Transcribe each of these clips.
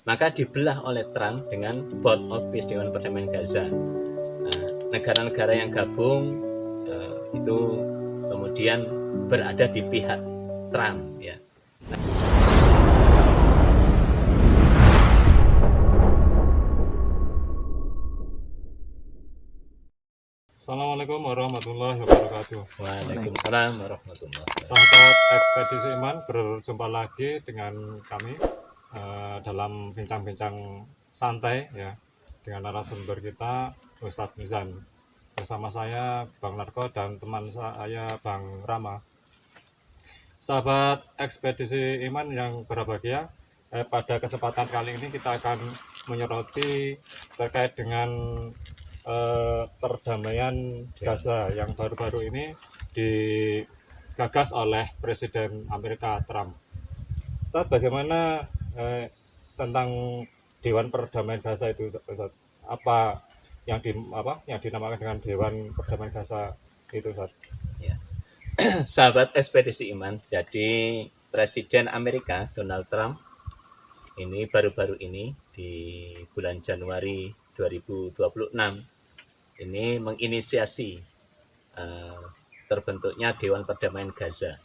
maka dibelah oleh Trump dengan Board of Peace Dewan Perdamaian Gaza. Nah, negara-negara yang gabung itu kemudian berada di pihak Trump ya. Assalamualaikum warahmatullahi wabarakatuh. Waalaikumsalam warahmatullahi wabarakatuh. Sahabat Ekspedisi Iman, berjumpa lagi dengan kami dalam bincang-bincang santai ya dengan narasumber kita Ustadz Mizan. Bersama saya Bang Narko dan teman saya Bang Rama. Sahabat Ekspedisi Iman yang berbahagia, pada kesempatan kali ini kita akan menyoroti terkait dengan perdamaian Gaza yang baru-baru ini digagas oleh Presiden Amerika Trump. Ustaz, bagaimana tentang Dewan Perdamaian Gaza itu, Ustaz? Apa yang dinamakan dengan Dewan Perdamaian Gaza itu, Ustaz? Ya. Sahabat Ekspedisi Iman, jadi Presiden Amerika Donald Trump ini baru-baru ini di bulan Januari 2026 ini menginisiasi terbentuknya Dewan Perdamaian Gaza.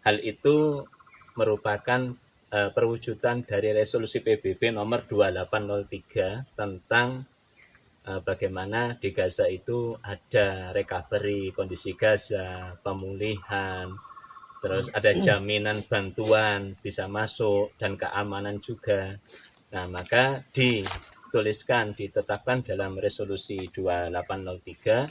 Hal itu merupakan perwujudan dari resolusi PBB nomor 2803 tentang bagaimana di Gaza itu ada recovery kondisi Gaza, pemulihan, terus ada jaminan bantuan bisa masuk dan keamanan juga. Nah, maka ditetapkan dalam resolusi 2803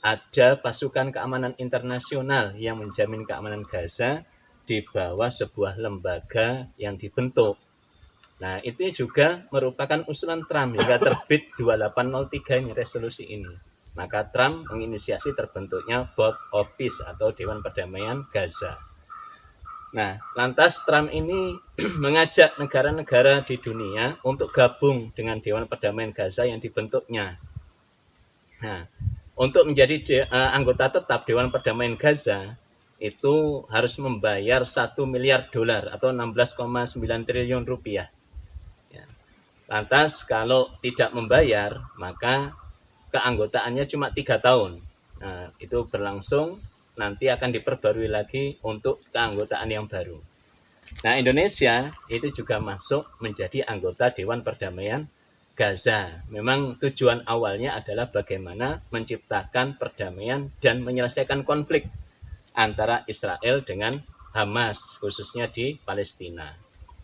ada pasukan keamanan internasional yang menjamin keamanan Gaza di bawah sebuah lembaga yang dibentuk. Nah, itu juga merupakan usulan Trump hingga terbit 2803 ini, resolusi ini. Maka Trump menginisiasi terbentuknya Board of Peace atau Dewan Perdamaian Gaza. Nah, lantas Trump ini mengajak negara-negara di dunia untuk gabung dengan Dewan Perdamaian Gaza yang dibentuknya. Nah, untuk menjadi anggota tetap Dewan Perdamaian Gaza itu harus membayar 1 miliar dolar atau 16,9 triliun rupiah. Ya. Lantas kalau tidak membayar, maka keanggotaannya cuma 3 tahun. Nah, itu berlangsung, nanti akan diperbarui lagi untuk keanggotaan yang baru. Nah, Indonesia itu juga masuk menjadi anggota Dewan Perdamaian Gaza. Memang tujuan awalnya adalah bagaimana menciptakan perdamaian dan menyelesaikan konflik antara Israel dengan Hamas, khususnya di Palestina.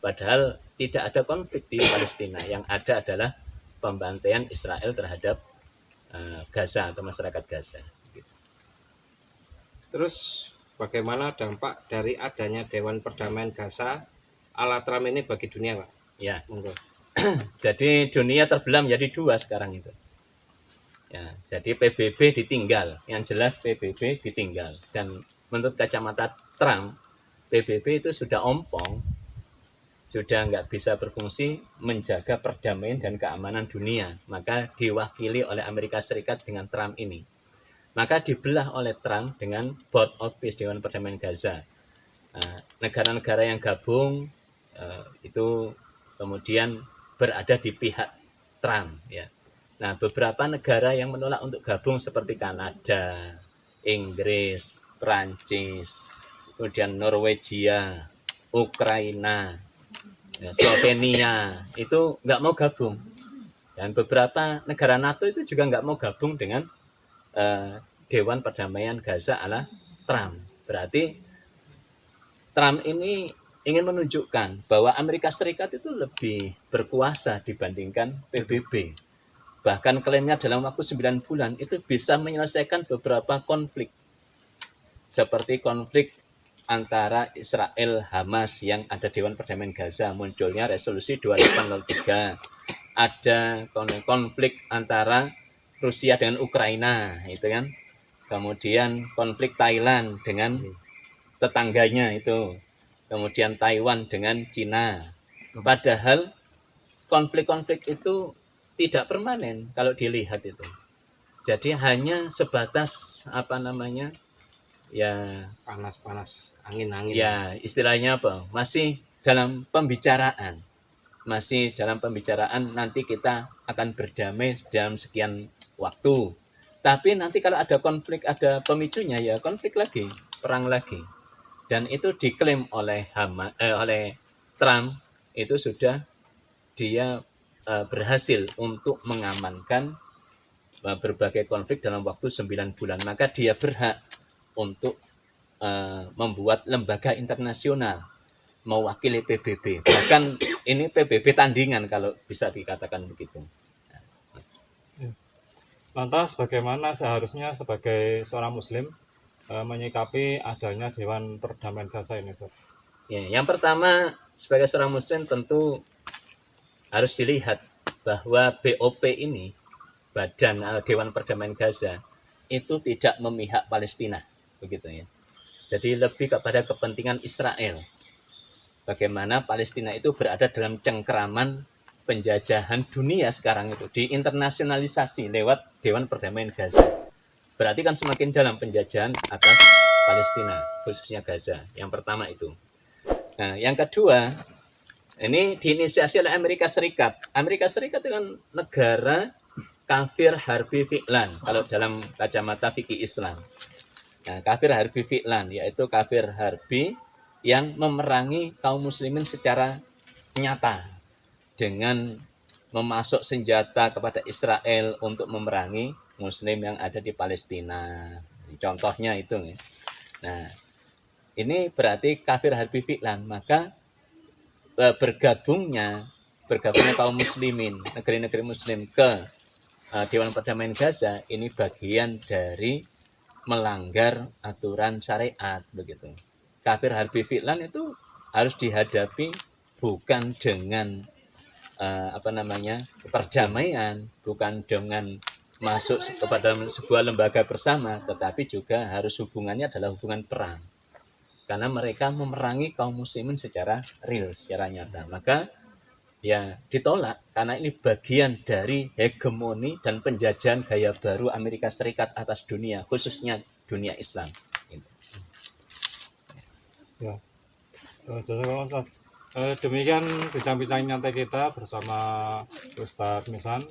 Padahal tidak ada konflik di Palestina, yang ada adalah pembantaian Israel terhadap Gaza atau masyarakat Gaza. Terus bagaimana dampak dari adanya Dewan Perdamaian Gaza ala Trump ini bagi dunia, Pak? Ya, jadi dunia terbelah menjadi dua sekarang itu. Ya, jadi PBB ditinggal, yang jelas PBB ditinggal. Dan menurut kacamata Trump, PBB itu sudah ompong, sudah nggak bisa berfungsi menjaga perdamaian dan keamanan dunia. Maka diwakili oleh Amerika Serikat dengan Trump ini. Maka dibelah oleh Trump dengan Board of Peace Dewan Perdamaian Gaza. Negara-negara yang gabung itu kemudian berada di pihak Trump ya. Nah, beberapa negara yang menolak untuk gabung seperti Kanada, Inggris, Prancis, kemudian Norwegia, Ukraina, Slovenia itu nggak mau gabung. Dan beberapa negara NATO itu juga nggak mau gabung dengan Dewan Perdamaian Gaza ala Trump. Berarti Trump ini ingin menunjukkan bahwa Amerika Serikat itu lebih berkuasa dibandingkan PBB. Bahkan klaimnya dalam waktu 9 bulan itu bisa menyelesaikan beberapa konflik. Seperti konflik antara Israel Hamas yang ada Dewan Perdamaian Gaza, munculnya resolusi 2803. Ada konflik antara Rusia dengan Ukraina, itu kan. Kemudian konflik Thailand dengan tetangganya itu. Kemudian Taiwan dengan Cina. Padahal konflik-konflik itu tidak permanen kalau dilihat itu. Jadi hanya sebatas ya panas-panas, angin-angin. Ya, istilahnya apa? Masih dalam pembicaraan. masih dalam pembicaraan nanti kita akan berdamai dalam sekian waktu. Tapi nanti kalau ada konflik, ada pemicunya, ya konflik lagi, perang lagi. Dan itu diklaim oleh oleh Trump, itu sudah dia berhasil untuk mengamankan berbagai konflik dalam waktu 9 bulan. Maka dia berhak untuk membuat lembaga internasional mewakili PBB. Bahkan ini PBB tandingan kalau bisa dikatakan begitu. Lantas bagaimana seharusnya sebagai seorang Muslim menyikapi adanya Dewan Perdamaian Gaza ini, Ustaz? Ya, yang pertama sebagai seorang Muslim tentu harus dilihat bahwa BOP ini, Badan Dewan Perdamaian Gaza, itu tidak memihak Palestina, begitu ya. Jadi lebih kepada kepentingan Israel. Bagaimana Palestina itu berada dalam cengkeraman penjajahan dunia sekarang itu, diinternasionalisasi lewat Dewan Perdamaian Gaza. Berarti kan semakin dalam penjajahan atas Palestina, khususnya Gaza. Yang pertama itu. Nah, yang kedua, ini diinisiasi oleh Amerika Serikat. Amerika Serikat itu kan negara kafir harbi fi'lan, kalau dalam kacamata fikih Islam. Nah, kafir harbi fi'lan, yaitu kafir harbi yang memerangi kaum muslimin secara nyata, dengan memasuk senjata kepada Israel untuk memerangi Muslim yang ada di Palestina. Contohnya itu. Nah, ini berarti kafir harbi fi'lan. Maka bergabungnya kaum muslimin, negeri-negeri muslim ke Dewan Perdamaian Gaza ini bagian dari melanggar aturan syariat, begitu. Kafir harbi fi'lan itu harus dihadapi bukan dengan perdamaian, bukan dengan masuk kepada sebuah lembaga bersama, tetapi juga harus hubungannya adalah hubungan perang, karena mereka memerangi kaum muslimin secara real, secara nyata. Maka ya ditolak, karena ini bagian dari hegemoni dan penjajahan gaya baru Amerika Serikat atas dunia, khususnya dunia Islam. Ya, jazakallah, Ustaz. Demikian bincang-bincang nyantai kita bersama Ustadz Misan.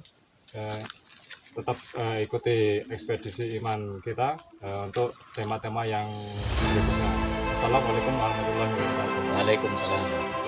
Tetap ikuti ekspedisi iman kita untuk tema-tema yang berikutnya. Assalamualaikum warahmatullahi wabarakatuh. Waalaikumsalam.